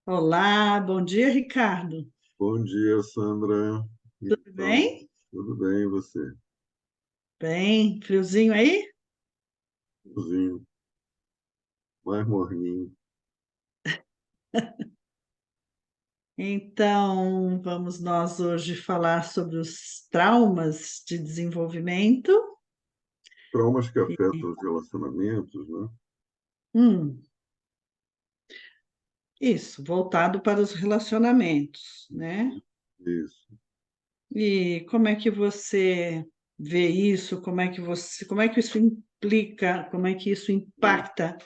Olá, bom dia, Ricardo. Bom dia, Sandra. Tudo Então, bem? tudo bem, e você? Bem, friozinho aí? Cozinho, mais morninho. Então, vamos nós hoje falar sobre os traumas de desenvolvimento. Traumas que E- afetam os relacionamentos, né? Hum, isso, voltado para os relacionamentos, né? Isso. E como é que você vê isso? Como é que isso implica, como é que isso impacta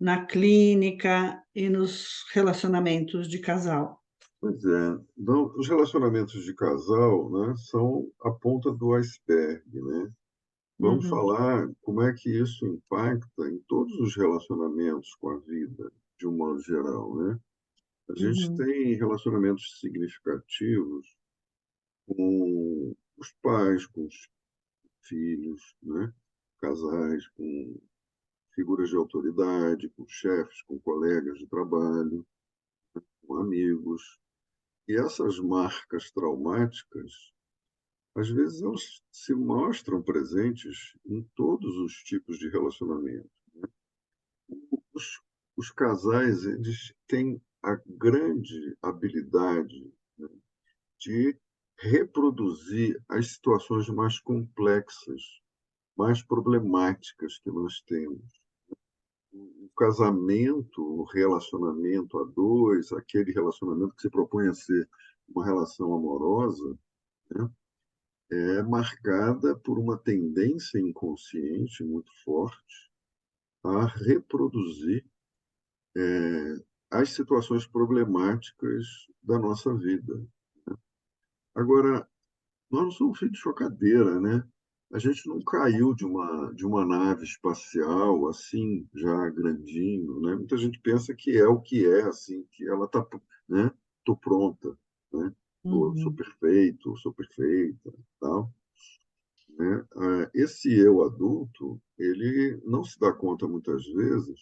na clínica e nos relacionamentos de casal? Pois é. Então, os relacionamentos de casal, né, são a ponta do iceberg, né? Vamos Uhum, falar como é que isso impacta em todos os relacionamentos com a vida, de um modo geral, né? A gente uhum. tem relacionamentos significativos com os pais, com os filhos, né? Casais, com figuras de autoridade, com chefes, com colegas de trabalho, com amigos. E essas marcas traumáticas, às vezes, elas se mostram presentes em todos os tipos de relacionamento. Os, os casais, eles têm a grande habilidade, né, de reproduzir as situações mais complexas, mais problemáticas que nós temos. O casamento, o relacionamento a dois, aquele relacionamento que se propõe a ser uma relação amorosa, né, é marcada por uma tendência inconsciente muito forte a reproduzir as situações problemáticas da nossa vida. Agora, nós não somos filhos de chocadeira, né? A gente não caiu de uma nave espacial assim, já grandinho, né? Muita gente pensa que é assim, que ela tá, né? Tô pronta, né? Ou eu sou Uhum, perfeito, ou sou perfeita, tal, né? Esse eu adulto, ele não se dá conta muitas vezes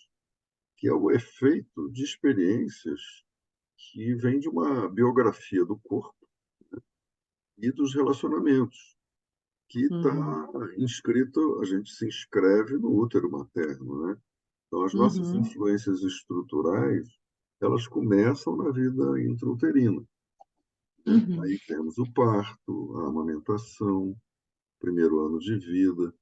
que é o efeito de experiências que vem de uma biografia do corpo e dos relacionamentos, que está uhum, inscrito, a gente se inscreve no útero materno, né? Então, as nossas uhum, influências estruturais, elas começam na vida intrauterina, né? uhum, Aí temos o parto, a amamentação, primeiro ano de vida.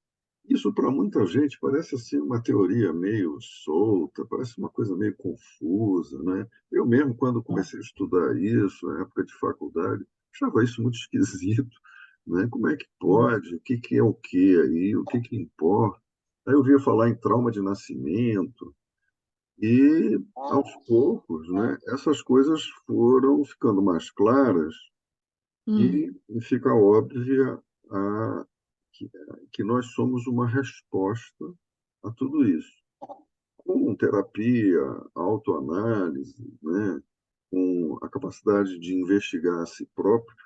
Isso, para muita gente, parece assim uma teoria meio solta, parece uma coisa meio confusa, né? Eu mesmo, quando comecei a estudar isso, na época de faculdade, achava isso muito esquisito, né? Como é que uhum, pode? O que é o que aí? O que importa? Aí eu via falar em trauma de nascimento e, aos poucos, né, essas coisas foram ficando mais claras uhum, e fica óbvia a, que, que nós somos uma resposta a tudo isso. Com terapia, autoanálise, né, com a capacidade de investigar a si próprio,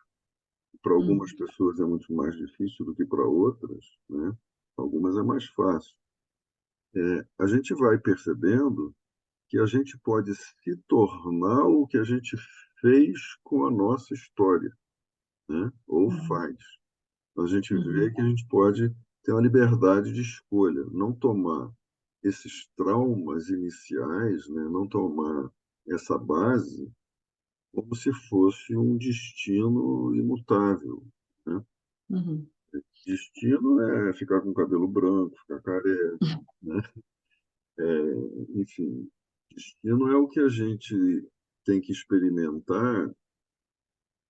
para uhum, algumas pessoas é muito mais difícil do que para outras, né? Algumas é mais fácil. A gente vai percebendo que a gente pode se tornar o que a gente fez com a nossa história, né? Ou uhum, faz. A gente vê uhum, que a gente pode ter uma liberdade de escolha, não tomar esses traumas iniciais, né? Não tomar essa base como se fosse um destino imutável, né? uhum, Destino é ficar com o cabelo branco, ficar careca, né? Enfim, destino é o que a gente tem que experimentar,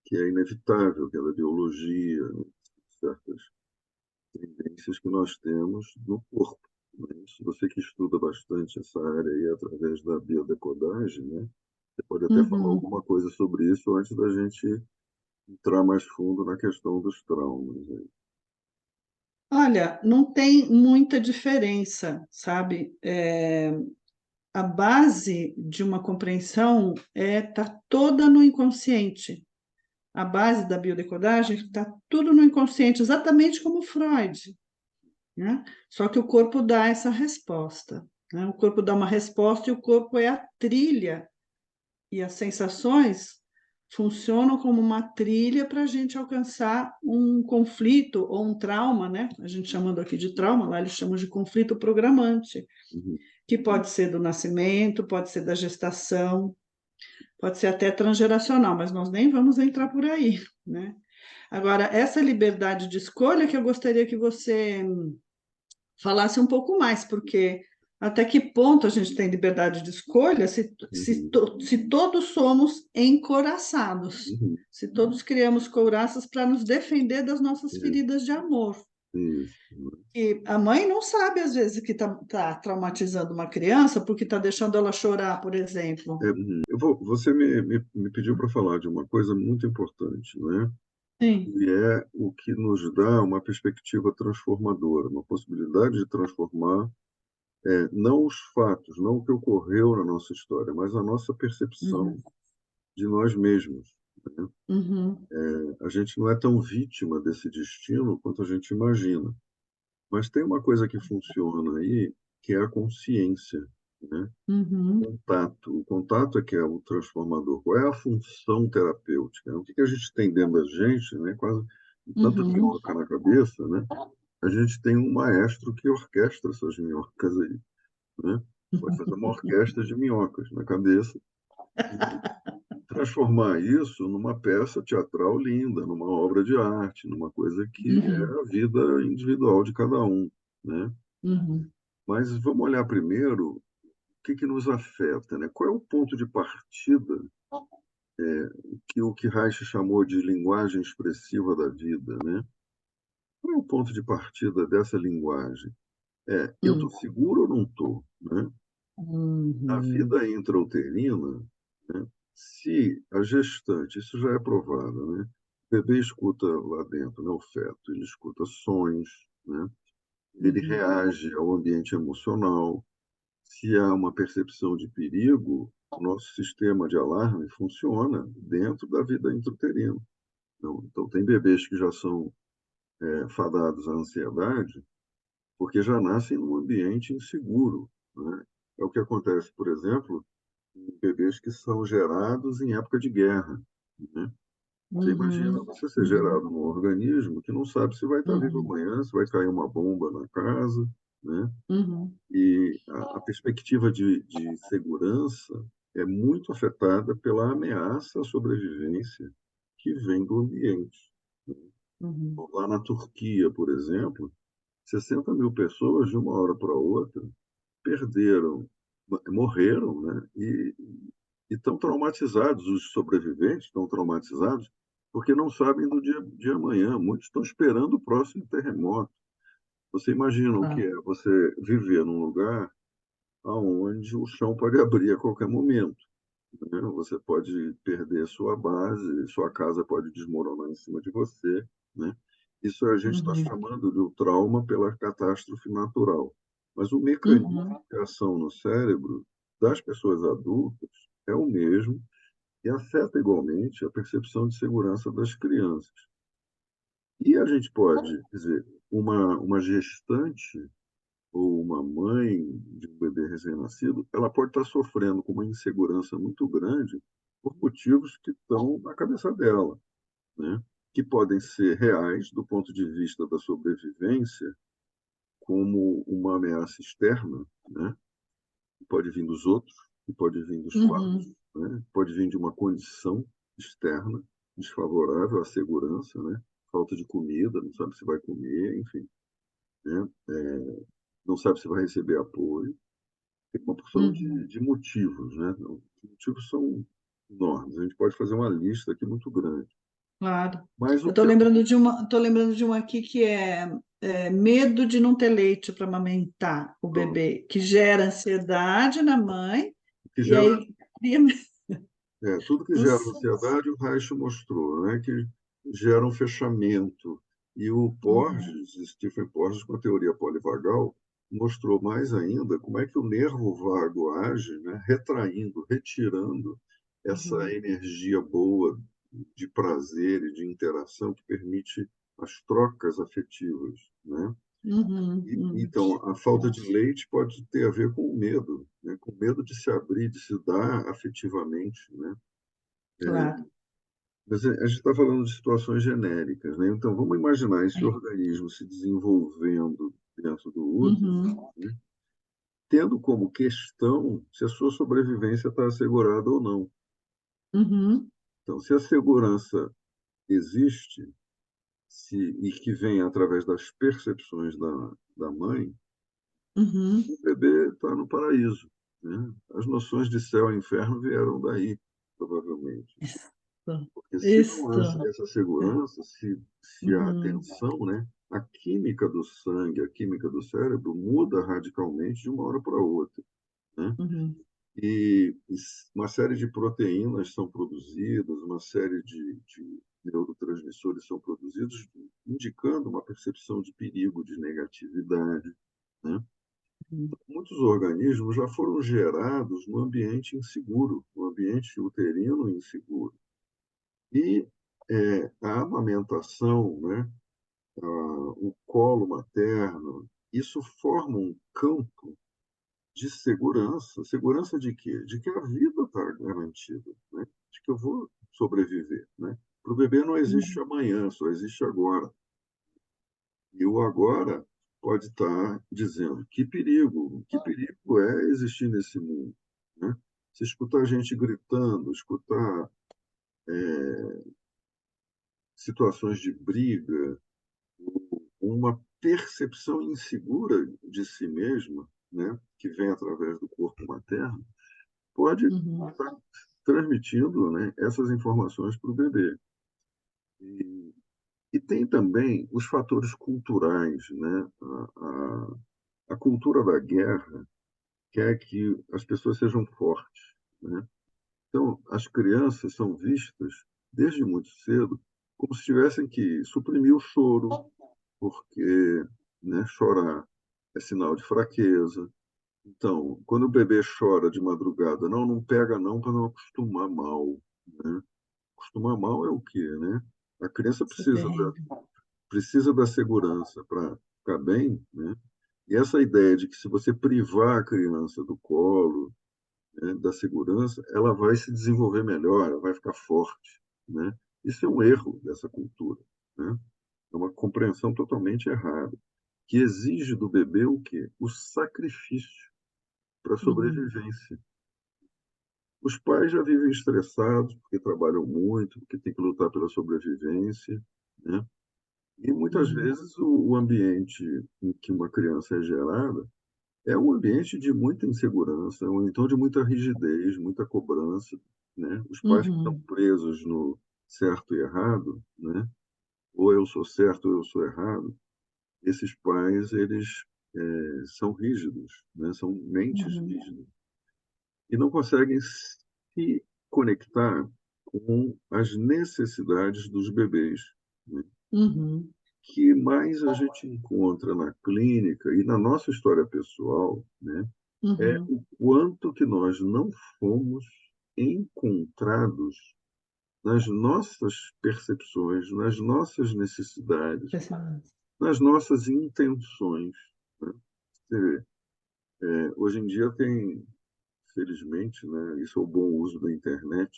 que é inevitável, que é da biologia, né? Certas tendências que nós temos no corpo, né? Se você que estuda bastante essa área aí através da biodecodagem, né? Você pode até falar uhum. alguma coisa sobre isso antes da gente entrar mais fundo na questão dos traumas aí. Olha, não tem muita diferença, sabe? A base de uma compreensão tá toda no inconsciente. A base da biodecodagem está tudo no inconsciente, exatamente como Freud, né? Só que o corpo dá essa resposta, né? O corpo dá uma resposta e o corpo é a trilha E as sensações funcionam como uma trilha para a gente alcançar um conflito ou um trauma, né? A gente chamando aqui de trauma, lá eles chamam de conflito programante, uhum, que pode ser do nascimento, pode ser da gestação, pode ser até transgeracional, mas nós nem vamos entrar por aí, né? Agora, essa liberdade de escolha que eu gostaria que você falasse um pouco mais, porque até que ponto a gente tem liberdade de escolha uhum, se todos somos encouraçados, uhum. se todos criamos couraças para nos defender das nossas Isso, feridas de amor. isso, né? E a mãe não sabe, às vezes, que está traumatizando uma criança porque está deixando ela chorar, por exemplo. Você me pediu para falar de uma coisa muito importante, né? Sim. E é o que nos dá uma perspectiva transformadora, uma possibilidade de transformar, não os fatos, não o que ocorreu na nossa história, mas a nossa percepção Uhum. de nós mesmos. Né? Uhum. A gente não é tão vítima desse destino quanto a gente imagina. Mas tem uma coisa que funciona aí, que é a consciência, né? Uhum. Contato. O contato é que é o transformador. Qual é a função terapêutica? O que que a gente tem dentro da gente, né? Quase tanta Uhum. minhoca na cabeça, né? A gente tem um maestro que orquestra essas minhocas aí, né? Vai fazer uma orquestra de minhocas na cabeça e transformar isso numa peça teatral linda, numa obra de arte, numa coisa que é Uhum. a vida individual de cada um, né? Uhum. Mas vamos olhar primeiro o que que nos afeta, né? Qual é o ponto de partida que o que Reich chamou de linguagem expressiva da vida, né? Qual é o ponto de partida dessa linguagem? Eu estou Uhum. seguro ou não estou, né? Na Uhum. vida intrauterina, né? Se a gestante, isso já é provado, né? O bebê escuta lá dentro, né? O feto, ele escuta sons, né? Ele Uhum. reage ao ambiente emocional. Se há uma percepção de perigo, o nosso sistema de alarme funciona dentro da vida intrauterina. Então, tem bebês que já são fadados à ansiedade porque já nascem num ambiente inseguro, né? É o que acontece, por exemplo, em bebês que são gerados em época de guerra, né? Você imagina Uhum. você ser Uhum. gerado num organismo que não sabe se vai estar vivo Uhum. amanhã, se vai cair uma bomba na casa, né? Uhum. E a perspectiva de segurança é muito afetada pela ameaça à sobrevivência que vem do ambiente. Uhum. Lá na Turquia, por exemplo, 60 mil pessoas, de uma hora para outra, perderam, morreram, né? E estão traumatizados, os sobreviventes estão traumatizados porque não sabem do dia de amanhã. Muitos estão esperando o próximo terremoto. Você imagina o que Tá. é você viver num lugar onde o chão pode abrir a qualquer momento, né? Você pode perder sua base, sua casa pode desmoronar em cima de você, né? Isso a gente está Uhum. chamando de trauma pela catástrofe natural. Mas o mecanismo Uhum. de ação no cérebro das pessoas adultas é o mesmo e afeta igualmente a percepção de segurança das crianças. E a gente pode, quer dizer, uma gestante ou uma mãe de um bebê recém-nascido, ela pode estar sofrendo com uma insegurança muito grande por motivos que estão na cabeça dela, né? Que podem ser reais do ponto de vista da sobrevivência, como uma ameaça externa, né? Que pode vir dos outros, que pode vir dos fatos, Uhum. né? Pode vir de uma condição externa desfavorável à segurança, né? Falta de comida, não sabe se vai comer, enfim, né? Não sabe se vai receber apoio. Tem uma porção Uhum. de motivos, né? Os motivos são enormes. A gente pode fazer uma lista aqui muito grande. Claro. Mas Eu o que é tô lembrando de uma aqui que é medo de não ter leite para amamentar o pronto, bebê, que gera ansiedade na mãe, que e gera, aí cria. tudo que Não gera sei. ansiedade, o Reich mostrou, né? Que gera um fechamento. E o Uhum. Porges, Stephen Porges, com a teoria polivagal, mostrou mais ainda como é que o nervo vago age, né? Retraindo, retirando essa Uhum. energia boa de prazer e de interação que permite as trocas afetivas, né? Então, a falta de leite pode ter a ver com o medo, né? Com medo de se abrir, de se dar afetivamente, né? claro. Mas a gente está falando de situações genéricas, né? Então, vamos imaginar esse É. organismo se desenvolvendo dentro do útero, Uhum, né? Tendo como questão se a sua sobrevivência está assegurada ou não. uhum, Então, se a segurança existe, e que vem através das percepções da mãe, uhum. o bebê está no paraíso, né? As noções de céu e inferno vieram daí, provavelmente. Isso, Porque se não há isso. essa segurança, se há Uhum, tensão, né? A química do sangue, a química do cérebro muda radicalmente de uma hora para outra, né? uhum, E uma série de proteínas são produzidas, uma série de neurotransmissores são produzidos, indicando uma percepção de perigo, de negatividade, né? uhum, Muitos organismos já foram gerados no ambiente inseguro, no ambiente uterino inseguro. E a amamentação, né, o colo materno, isso forma um campo de segurança. Segurança de quê? De que a vida está garantida, né? De que eu vou sobreviver, né? Para o bebê não existe uhum. amanhã, só existe agora. E o agora pode estar dizendo que perigo é existir nesse mundo, né? Se escutar gente gritando, escutar situações de briga, uma percepção insegura de si mesma, né, que vem através do corpo materno, pode Uhum, estar transmitindo, né, essas informações para o bebê. E, e tem também os fatores culturais, né? A cultura da guerra quer que as pessoas sejam fortes, né? Então, as crianças são vistas desde muito cedo como se tivessem que suprimir o choro, porque, né, chorar é sinal de fraqueza. Então, quando o bebê chora de madrugada, não, não pega não para não acostumar mal, né? Acostumar mal é o quê, né? A criança isso é terrível. precisa da segurança para ficar bem, né? E essa ideia de que se você privar a criança do colo, né, da segurança, ela vai se desenvolver melhor, ela vai ficar forte, né? Isso é um erro dessa cultura, né? É uma compreensão totalmente errada, que exige do bebê o quê? O sacrifício para a Uhum, sobrevivência. Os pais já vivem estressados porque trabalham muito, porque tem que lutar pela sobrevivência, né? E muitas uhum, vezes o ambiente em que uma criança é gerada é um ambiente de muita insegurança, ou então de muita rigidez, muita cobrança, né? Os pais que estão uhum, presos no certo e errado, né? Ou eu sou certo ou eu sou errado, esses pais, eles são rígidos, né? São mentes uhum, rígidas e não conseguem se conectar com as necessidades dos bebês, né? uhum, Que mais a gente encontra na clínica e na nossa história pessoal, né, é uhum. o quanto que nós não fomos encontrados nas nossas percepções, nas nossas necessidades, Impressionante. nas nossas intenções, né? Você vê, hoje em dia tem, felizmente, né, isso é o bom uso da internet.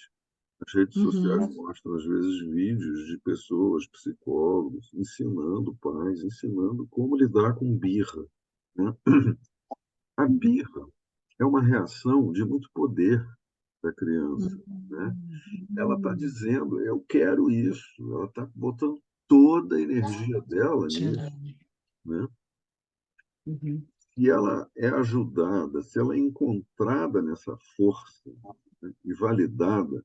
As redes sociais Uhum, mostram, às vezes, vídeos de pessoas, psicólogos, ensinando pais, ensinando como lidar com birra, né? A birra é uma reação de muito poder da criança, né? Ela está uhum. dizendo, eu quero isso, ela está botando toda a energia dela nisso, Tirando. né? Uhum, Se ela é ajudada, se ela é encontrada nessa força, né, e validada,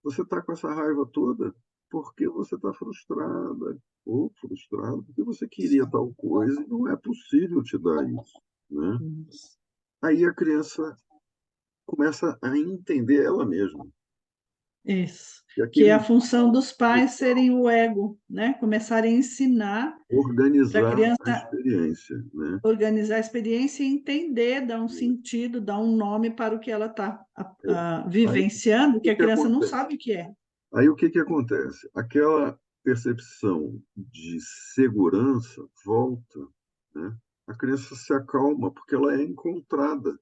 você está com essa raiva toda porque você está frustrada ou frustrado porque você queria tal coisa e não é possível te dar isso, né? uhum. Aí a criança começa a entender ela mesma. Isso. E Que é a aquele função dos pais serem o ego, né? Começarem a ensinar para a organizar a criança experiência, né? organizar a experiência e entender, dar um sentido, dar um nome para o que ela está Aí vivenciando, o que que a que criança não acontece? sabe o que é. Aí o que que acontece? Aquela percepção de segurança volta, né? A criança se acalma porque ela é encontrada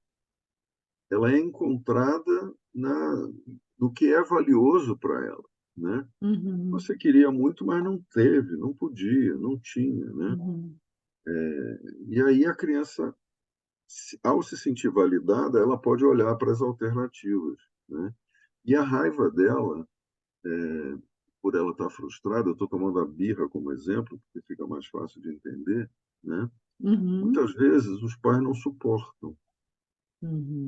no que é valioso para ela, né? Uhum, Você queria muito, mas não teve, não podia, não tinha, né? uhum, E aí a criança, ao se sentir validada, ela pode olhar para as alternativas, né? E a raiva dela, por ela estar frustrada, eu estou tomando a birra como exemplo, porque fica mais fácil de entender, né? uhum, Muitas vezes os pais não suportam,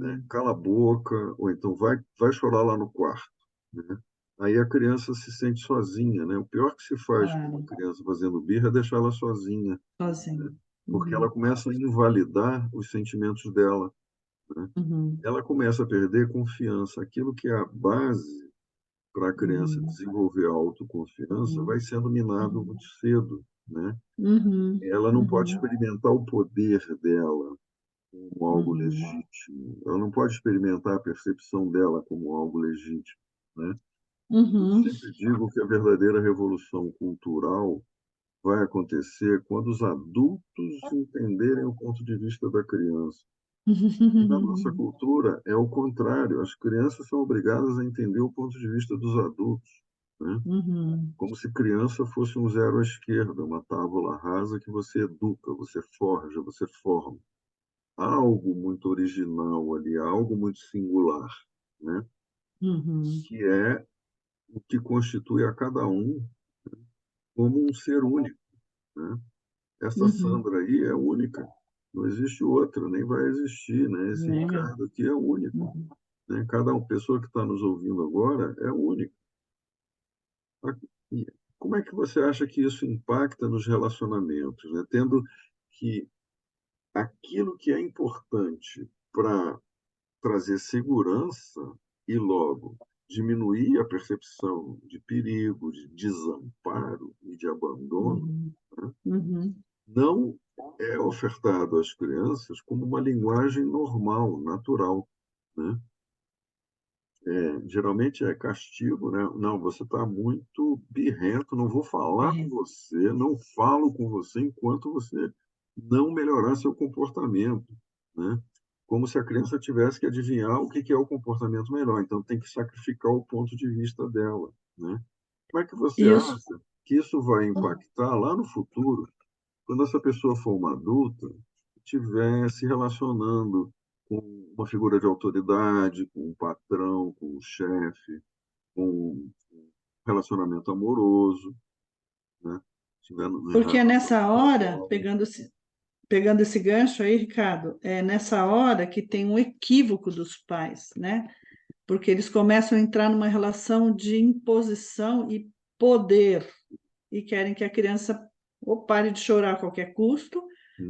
né? uhum. Cala a boca, ou então vai chorar lá no quarto, né? Aí a criança se sente sozinha, né? O pior que se faz com uma Ah, criança fazendo birra é deixar ela sozinha, sozinho. porque ela Uhum, começa a invalidar os sentimentos dela, né? uhum, Ela começa a perder confiança. Aquilo que é a base para a criança uhum, desenvolver a autoconfiança vai uhum, sendo minado uhum, muito cedo, né? uhum, Ela não pode uhum, experimentar o poder dela como algo uhum, legítimo. Ela não pode experimentar a percepção dela como algo legítimo, né? Eu uhum. sempre digo que a verdadeira revolução cultural vai acontecer quando os adultos entenderem o ponto de vista da criança. E na nossa cultura é o contrário. As crianças são obrigadas a entender o ponto de vista dos adultos, né? Uhum, Como se criança fosse um zero à esquerda, uma tábula rasa que você educa, você forja, você forma. Há algo muito original ali, há algo muito singular, né? uhum, Que é o que constitui a cada um como um ser único, né? Essa uhum. Sandra aí é única, não existe outra, nem vai existir, né? Esse Né? Ricardo aqui é único, Uhum. né? Cada uma pessoa que está nos ouvindo agora é única. E como é que você acha que isso impacta nos relacionamentos, né? Tendo que aquilo que é importante para trazer segurança e logo diminuir a percepção de perigo, de desamparo e de abandono, Uhum, né? uhum, Não é ofertado às crianças como uma linguagem normal, natural, né? Geralmente é castigo, né? Não, você está muito birrento, não vou falar com é. você, não falo com você enquanto você não melhorar seu comportamento, né? Como se a criança tivesse que adivinhar o que é o comportamento melhor, então tem que sacrificar o ponto de vista dela, né? Como é que você Isso. acha que isso vai impactar lá no futuro, quando essa pessoa for uma adulta, estiver se relacionando com uma figura de autoridade, com um patrão, com um chefe, com um relacionamento amoroso, né? Estiver em Porque é relação nessa hora, sexual. pegando esse gancho aí, Ricardo, é nessa hora que tem um equívoco dos pais, né? Porque eles começam a entrar numa relação de imposição e poder, e querem que a criança ou pare de chorar a qualquer custo,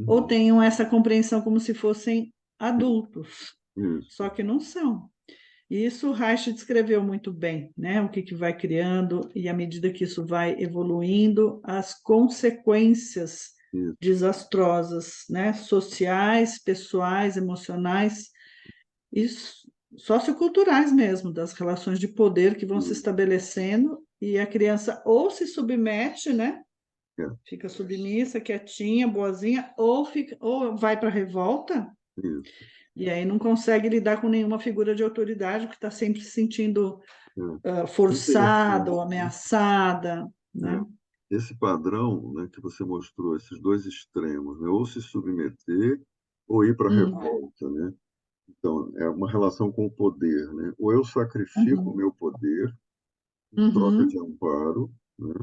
ou Uhum. tenham essa compreensão como se fossem adultos, Isso, só que não são. E isso o Reich descreveu muito bem, né? O que vai criando, e à medida que isso vai evoluindo, as consequências isso, desastrosas, né? Sociais, pessoais, emocionais e socioculturais mesmo, das relações de poder que vão se isso, estabelecendo, e a criança ou se submete, né? é, Fica submissa, quietinha, boazinha, ou vai para a revolta, isso, e aí não consegue lidar com nenhuma figura de autoridade, porque está sempre se sentindo é. forçada Interessante, ou né? ameaçada, né? Esse padrão, né, que você mostrou, esses dois extremos, né? Ou se submeter ou ir para a Hum, revolta, né? Então, é uma relação com o poder, né? Ou eu sacrifico o uhum, meu poder em troca de uhum, amparo, né?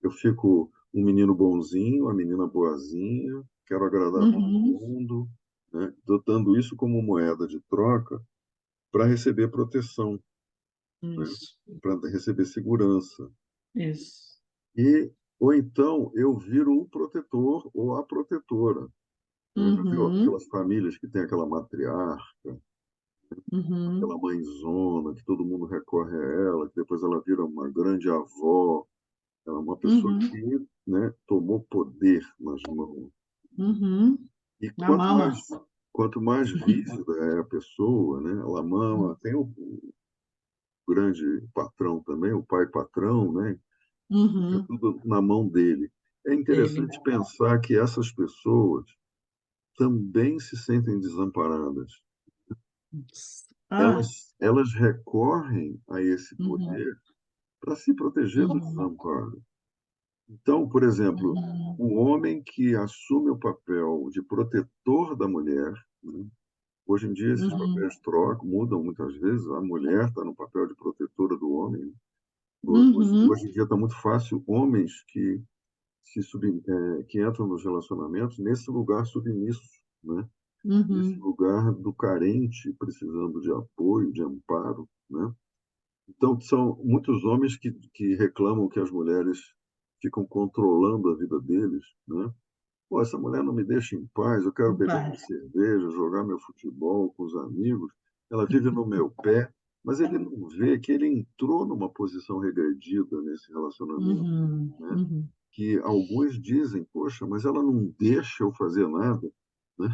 Eu fico um menino bonzinho, uma menina boazinha, quero agradar todo uhum, mundo, né? Dotando isso como moeda de troca para receber proteção, né? isso, Para receber segurança. isso. E, ou então eu viro o protetor ou a protetora, né? Já viu Uhum, aquelas famílias que tem aquela matriarca, aquela uhum, mãezona, que todo mundo recorre a ela, que depois ela vira uma grande avó, ela é uma pessoa uhum, que, né, tomou poder nas mãos. uhum. E A mama. quanto mais rígida é a pessoa, né, ela mama, tem o grande patrão também, o pai patrão, né, fica Uhum, tudo na mão dele. É dele. interessante pensar que essas pessoas também se sentem desamparadas. Ah, Elas recorrem a esse uhum, poder para se proteger do uhum, desamparo. Então, por exemplo, uhum, o homem que assume o papel de protetor da mulher, né? Hoje em dia esses uhum, papéis trocam, mudam muitas vezes, a mulher está no papel de protetora do homem, né? uhum, Hoje em dia está muito fácil homens que entram nos relacionamentos nesse lugar submisso, né? Nesse uhum. lugar do carente, precisando de apoio, de amparo, né? Então, são muitos homens que reclamam que as mulheres ficam controlando a vida deles, né? Pô, essa mulher não me deixa em paz, eu quero beber minha Vai. cerveja, jogar meu futebol com os amigos, ela vive no meu pé, mas ele não vê que ele entrou numa posição regredida nesse relacionamento, Uhum, né? uhum, Que alguns dizem, poxa, mas ela não deixa eu fazer nada, né?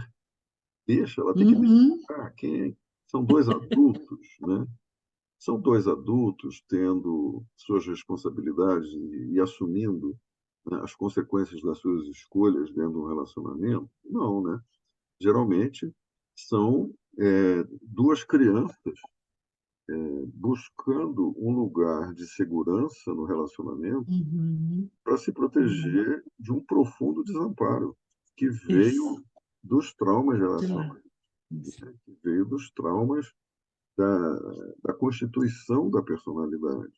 Deixa, ela tem que uhum, deixar. São dois adultos, né? São dois adultos tendo suas responsabilidades e assumindo, né, as consequências das suas escolhas dentro de um relacionamento? Não, né? Geralmente são duas crianças buscando um lugar de segurança no relacionamento uhum, para se uhum. proteger de um profundo desamparo que Isso, veio dos traumas de lá. geracionais, Isso, né? Que veio dos traumas da, da constituição da personalidade.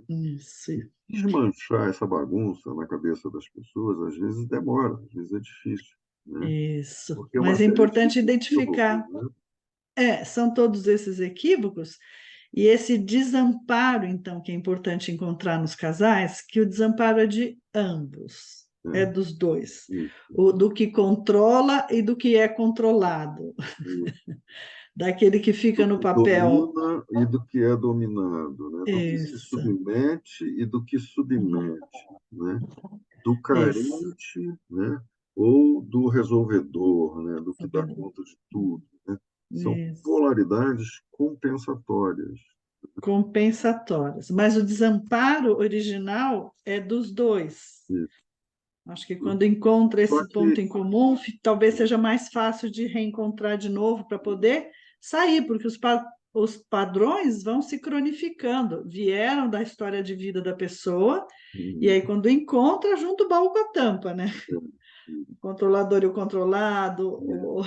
isso, Desmanchar essa bagunça na cabeça das pessoas, às vezes demora, às vezes é difícil, né? isso. Porque é uma Mas é série de importante equívocos, identificar. né? São todos esses equívocos e esse desamparo, então, que é importante encontrar nos casais, que o desamparo é de ambos, é É, dos dois, isso, o do que controla e do que é controlado, isso. daquele que Do fica no que papel. domina e do que é dominado, né? Do que se Isso, submete e do que submete, né? Do isso, carente, né? Ou do resolvedor, né? Do que dá conta de tudo, né? São isso. polaridades compensatórias. Compensatórias. Mas o desamparo original é dos dois. Isso. Acho que quando encontra Só esse ponto que em comum, talvez seja mais fácil de reencontrar de novo para poder sair, porque os padrões vão se cronificando, vieram da história de vida da pessoa, e hum, aí quando encontra, junto o baú com a tampa, né? é, O controlador e o controlado, é,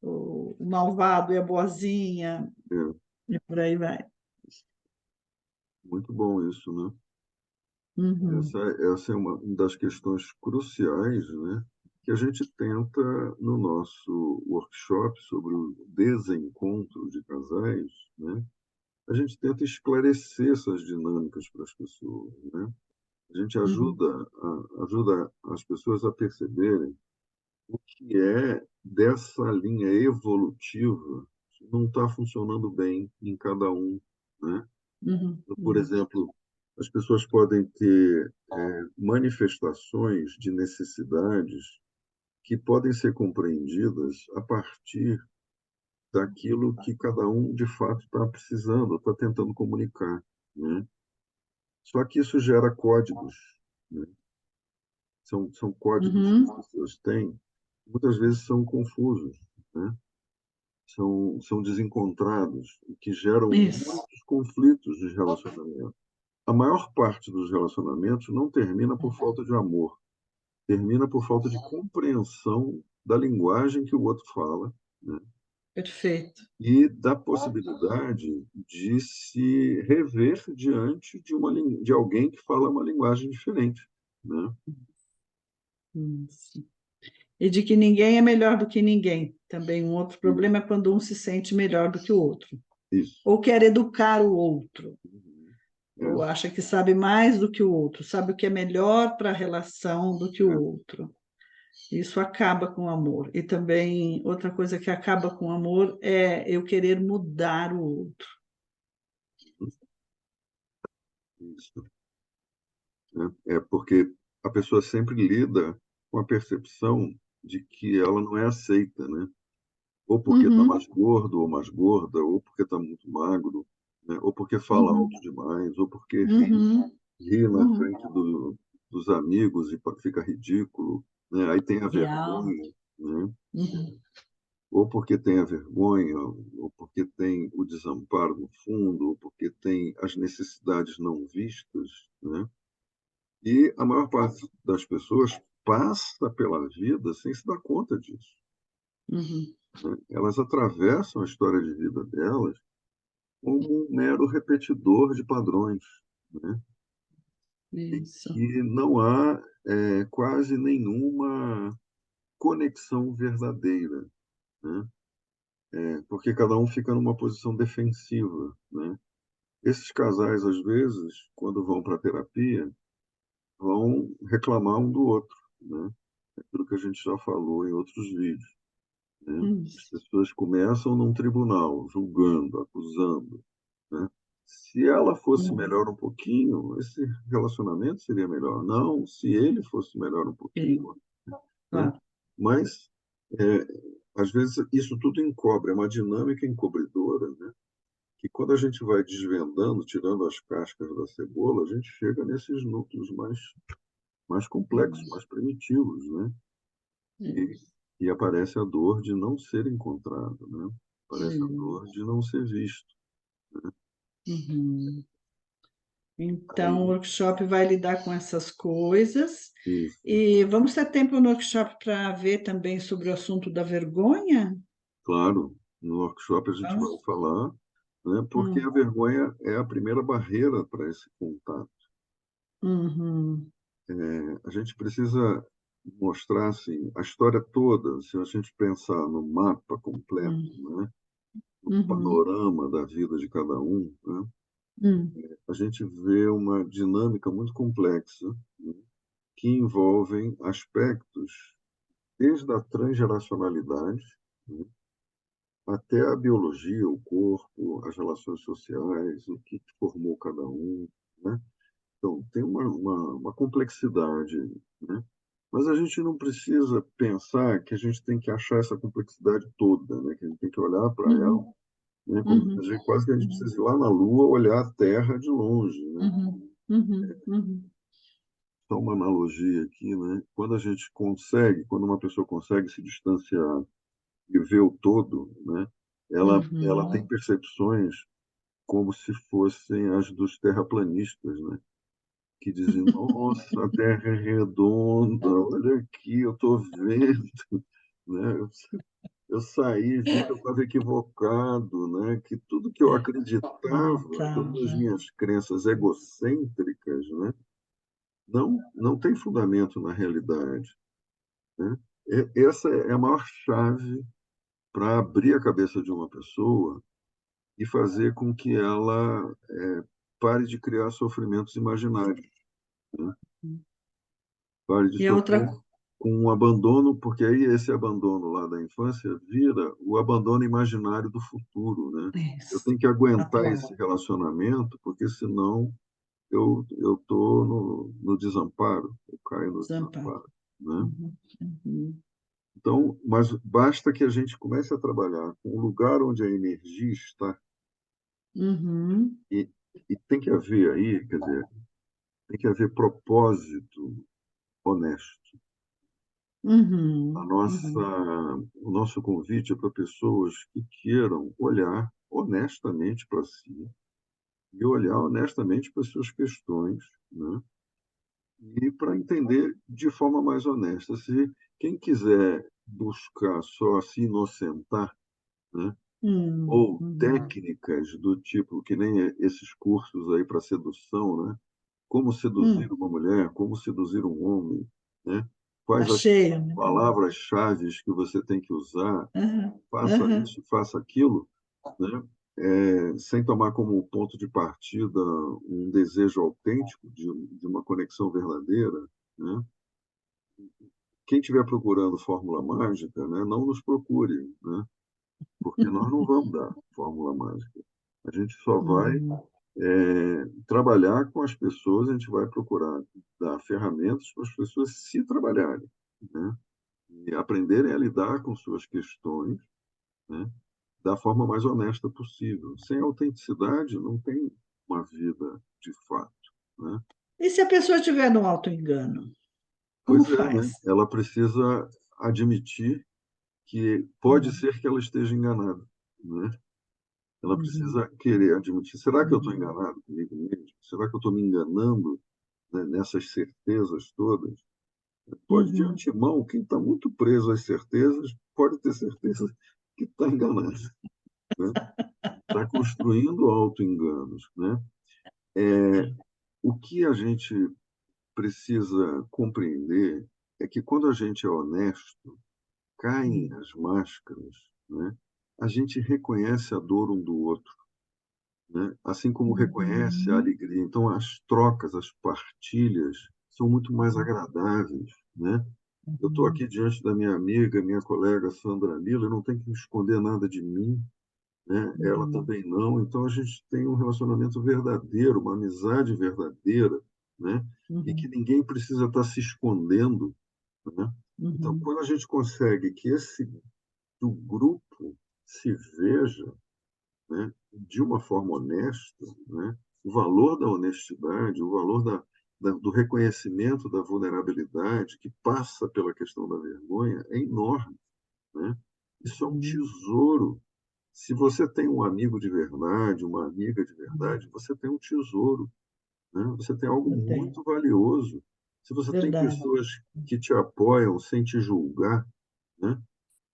o malvado e a boazinha, é, e por aí vai. muito bom isso, né? Uhum, Essa é uma das questões cruciais, né, que a gente tenta no nosso workshop sobre o desencontro de casais, né? A gente tenta esclarecer essas dinâmicas para as pessoas, né? A gente uhum, ajuda as pessoas a perceberem o que é dessa linha evolutiva que não está funcionando bem em cada um, né? uhum, Por uhum, exemplo, as pessoas podem ter manifestações de necessidades que podem ser compreendidas a partir daquilo que cada um de fato está precisando, está tentando comunicar, né? Só que isso gera códigos, né? São códigos que as uhum. pessoas têm, muitas vezes são confusos, né? São desencontrados, o que geram Isso. muitos conflitos de relacionamento. A maior parte dos relacionamentos não termina por falta de amor, termina por falta de compreensão da linguagem que o outro fala, né? Perfeito. E da possibilidade de se rever diante de alguém que fala uma linguagem diferente, né? Isso. E de que ninguém é melhor do que ninguém. Também um outro Isso, problema é quando um se sente melhor do que o outro, isso. ou quer educar o outro, Uhum. ou É, acha que sabe mais do que o outro, sabe o que é melhor para a relação do que o é, outro. Isso acaba com o amor. E também outra coisa que acaba com o amor é eu querer mudar o outro. isso, né? É porque a pessoa sempre lida com a percepção de que ela não é aceita, né? Ou porque está mais Uhum, gordo ou mais gorda, ou porque está muito magro, né? Ou porque fala uhum, alto demais, ou porque uhum, ri na uhum. frente dos amigos e fica ridículo, né? Aí tem a E alto. vergonha. né? Uhum. Ou porque tem a vergonha, ou porque tem o desamparo no fundo, ou porque tem as necessidades não vistas, né? E a maior parte das pessoas passa pela vida sem se dar conta disso, Uhum. né? Elas atravessam a história de vida delas como um mero repetidor de padrões, né? Isso. E não há quase nenhuma conexão verdadeira, né? Porque cada um fica numa posição defensiva, né? Esses casais, às vezes, quando vão para a terapia, vão reclamar um do outro, né? Aquilo que a gente já falou em outros vídeos, né? As Isso. pessoas começam num tribunal, julgando, acusando, né? Se ela fosse Uhum. melhor um pouquinho, esse relacionamento seria melhor. Não, se ele fosse melhor um Sim, pouquinho, né? claro. Mas, às vezes, isso tudo encobre, é uma dinâmica encobridora, né? Que quando a gente vai desvendando, tirando as cascas da cebola, a gente chega nesses núcleos mais complexos, Uhum. mais primitivos, né? E, Isso. e aparece a dor de não ser encontrado, né? Aparece a Uhum. dor de não ser visto. Uhum. Então, o Aí, workshop vai lidar com essas coisas. isso. E vamos ter tempo no workshop para ver também sobre o assunto da vergonha? Claro, no workshop a gente vai Vamos? falar, né? Porque a Hum. vergonha é a primeira barreira para esse contato. Uhum. A gente precisa mostrar assim a história toda, se a gente pensar no mapa completo, Hum. né? No Uhum. panorama da vida de cada um, né? Hum. A gente vê uma dinâmica muito complexa, né? Que envolvem aspectos desde a transgeracionalidade, né? Até a biologia, o corpo, as relações sociais, o que formou cada um, né? Então, tem uma complexidade, né? Mas a gente não precisa pensar que a gente tem que achar essa complexidade toda, né? Que a gente tem que olhar para ela, Uhum. né? Como Uhum. quase que a gente Uhum. precisa ir lá na Lua olhar a Terra de longe, né? Uhum. Uhum. Uhum. Só uma analogia aqui, né? Quando a gente consegue, quando uma pessoa consegue se distanciar e ver o todo, né? Ela tem Uhum. percepções como se fossem as dos terraplanistas, né? Que dizem, nossa, a Terra é redonda, olha aqui, eu estou vendo, né? Eu saí, vi que eu estava equivocado, né? Que tudo que eu Ah, acreditava, tá. todas as minhas crenças egocêntricas, né? Não tem fundamento na realidade, né? Essa é a maior chave para abrir a cabeça de uma pessoa e fazer com que ela pare de criar sofrimentos imaginários, né? Pare de E a outra, sofrer com um abandono, porque aí esse abandono lá da infância vira o abandono imaginário do futuro, né? Eu isso, tenho que aguentar esse atual, relacionamento, porque senão eu tô no desamparo, eu caio no desamparo. desamparo, né? Uhum. Uhum. Então, mas basta que a gente comece a trabalhar com o lugar onde a energia está Uhum. e, e tem que haver aí, quer dizer, tem que haver propósito honesto. A Uhum. nossa, Uhum. o nosso convite é para pessoas que queiram olhar honestamente para si e olhar honestamente para as suas questões, né? E para entender de forma mais honesta. Se quem quiser buscar só se inocentar, né? Ou Uhum. técnicas do tipo que nem esses cursos aí para sedução, né? Como seduzir Hum. uma mulher, como seduzir um homem, né? Tá Quais as cheio, né? palavras-chave que você tem que usar, Uhum. faça Uhum. isso, faça aquilo, né? Sem tomar como ponto de partida um desejo autêntico de uma conexão verdadeira, né? Quem estiver procurando fórmula mágica, né, não nos procure, né? Porque nós não vamos dar fórmula mágica. A gente só vai Uhum. trabalhar com as pessoas, a gente vai procurar dar ferramentas para as pessoas se trabalharem, né? E aprenderem a lidar com suas questões, né? Da forma mais honesta possível. Sem autenticidade, não tem uma vida de fato, né? E se a pessoa estiver no auto-engano, como Pois é, né? faz? Ela precisa admitir. que pode ser que ela esteja enganada, né? Ela Uhum. precisa querer admitir: será que eu estou enganado comigo mesmo? Será que eu estou me enganando, né, nessas certezas todas? Pode, de Uhum. antemão, quem está muito preso às certezas, pode ter certeza que está enganado, né? Está construindo auto-enganos, né? O que a gente precisa compreender é que quando a gente é honesto, caem Uhum. as máscaras, né? A gente reconhece a dor um do outro, né? Assim como reconhece a Uhum. alegria. Então, as trocas, as partilhas são muito mais agradáveis, né? Eu estou Uhum. aqui diante da minha amiga, minha colega Sandra Lila, eu não tenho que esconder nada de mim, né? Ela Uhum. também não. Então, a gente tem um relacionamento verdadeiro, uma amizade verdadeira, né? E que Uhum. ninguém precisa estar se escondendo, né? Então, Uhum. quando a gente consegue que esse do grupo se veja, né, de uma forma honesta, né, o valor da honestidade, o valor do reconhecimento da vulnerabilidade, que passa pela questão da vergonha, é enorme, né? Isso é um Uhum. tesouro. Se você tem um amigo de verdade, uma amiga de Uhum. verdade, você tem um tesouro, né? Você tem algo Eu tenho. muito valioso. Se você tem Verdade. pessoas que te apoiam sem te julgar, né?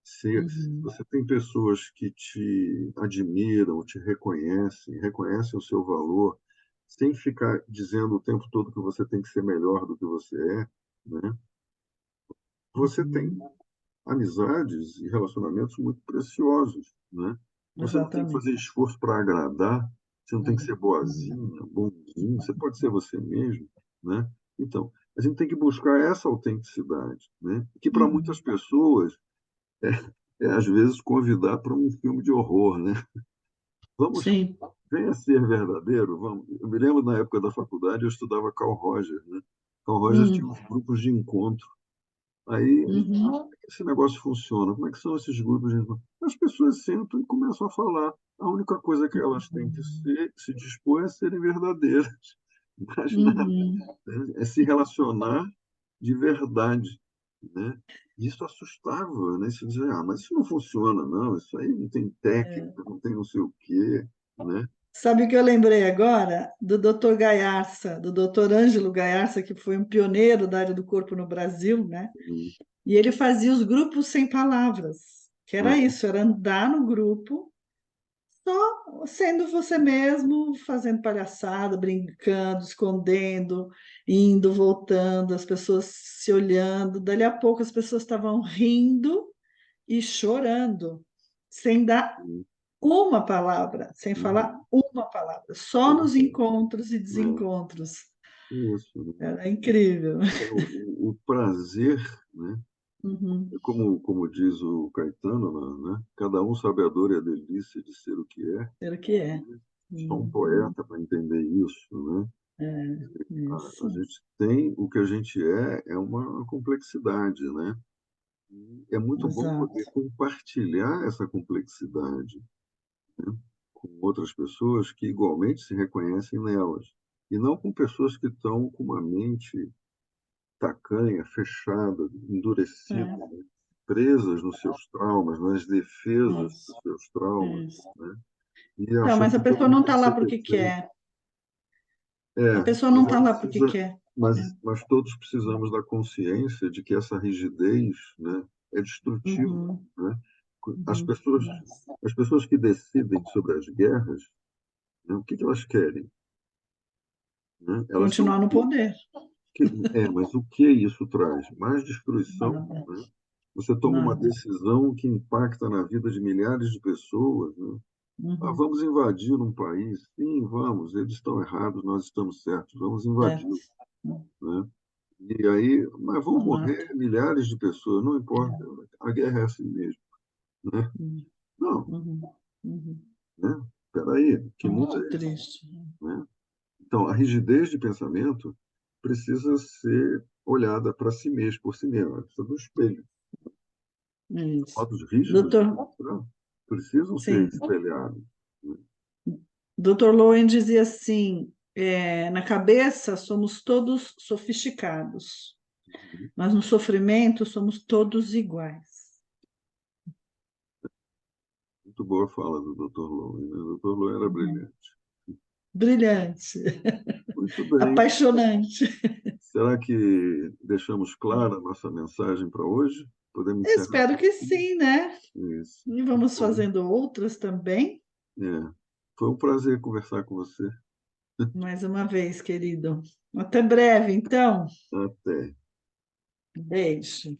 Se Uhum. você tem pessoas que te admiram, te reconhecem, reconhecem o seu valor, sem ficar dizendo o tempo todo que você tem que ser melhor do que você é, né? Você tem Uhum. amizades e relacionamentos muito preciosos, né? Você não tem que Exatamente. fazer esforço para agradar, você não tem que Uhum. ser boazinha, bonzinho, você pode ser você mesmo, né? Então, a gente tem que buscar essa autenticidade, né? Que para muitas Uhum. pessoas é às vezes convidar para um filme de horror, né? Vamos, Sim. venha ser verdadeiro, vamos. Eu me lembro na época da faculdade eu estudava Carl Rogers, né? Carl Rogers tinha Uhum. uns grupos de encontro. Aí, Uhum. como é que esse negócio funciona? Como é que são esses grupos de encontro? As pessoas sentam e começam a falar. A única coisa que elas têm que se dispor é a serem verdadeiras. Mais nada, Uhum. né? É se relacionar de verdade, né? E isso assustava, né? Você dizia, ah, mas isso não funciona, não. Isso aí não tem técnica, não tem não sei o quê, né? Sabe o que eu lembrei agora? Do Dr. Gaiarsa, do Dr. Ângelo Gaiarsa, que foi um pioneiro da área do corpo no Brasil, né? Hum. E ele fazia os grupos sem palavras, que era É, isso, era andar no grupo, só sendo você mesmo, fazendo palhaçada, brincando, escondendo, indo, voltando, as pessoas se olhando. Dali a pouco as pessoas estavam rindo e chorando, sem dar hum, uma palavra, sem falar hum, uma palavra, só nos exatamente. encontros e É, desencontros. isso, né? Era incrível. É, o prazer, né? Uhum. É como diz o Caetano, né? Cada um sabe a dor e a delícia de ser o que é. Era o que é. Só um Uhum. poeta para entender isso, né? É, A isso. gente tem o que a gente é uma complexidade, né? E é muito bom poder Exato. compartilhar essa complexidade, né, com outras pessoas que igualmente se reconhecem nelas, e não com pessoas que estão com uma mente tacanha, fechada, endurecida, É, né, presas nos seus traumas, nas defesas dos isso, seus traumas, isso. né, e Então, achando mas a que todo pessoa mundo não tem está que lá ser porque perfeito. quer. A É, pessoa não mas está ela lá porque precisa, quer. mas, É. mas todos precisamos da consciência de que essa rigidez, né, é destrutiva, Uhum, né? As uhum. pessoas, as pessoas que decidem sobre as guerras, né, o que que elas querem, né? Elas estão Continuar no poder. mas o que isso traz? Mais destruição, Nada, né? Você toma uma nada. decisão que impacta na vida de milhares de pessoas, né? Ah, Uhum. vamos invadir um país? Sim, vamos. Eles estão errados, nós estamos certos. Vamos É. invadir, né? E aí, mas vão Não mata. morrer milhares de pessoas, não importa. A guerra é assim mesmo, né? Uhum, Não, uhum, uhum. né? Espera aí, que mundo Muito é esse, triste. né? Então, a rigidez de pensamento precisa ser olhada para si mesmo, por si mesmo, ela precisa do espelho. Os Isso. modos rígidos de Doutor, pensar precisam ser sim, espelhados, né? Dr. Lowen dizia assim, na cabeça somos todos sofisticados, mas no sofrimento somos todos iguais. Muito boa a fala do Dr. Lowe, né? O Dr. Lowe era Uhum. brilhante. Brilhante, Muito bem. apaixonante. Será que deixamos clara a nossa mensagem para hoje? Podemos encerrar Espero por que aqui? sim, né? Isso. E Tá vamos bom. fazendo outras também. É. Foi um prazer conversar com você. Mais uma vez, querido. Até breve, então. Até. Beijo.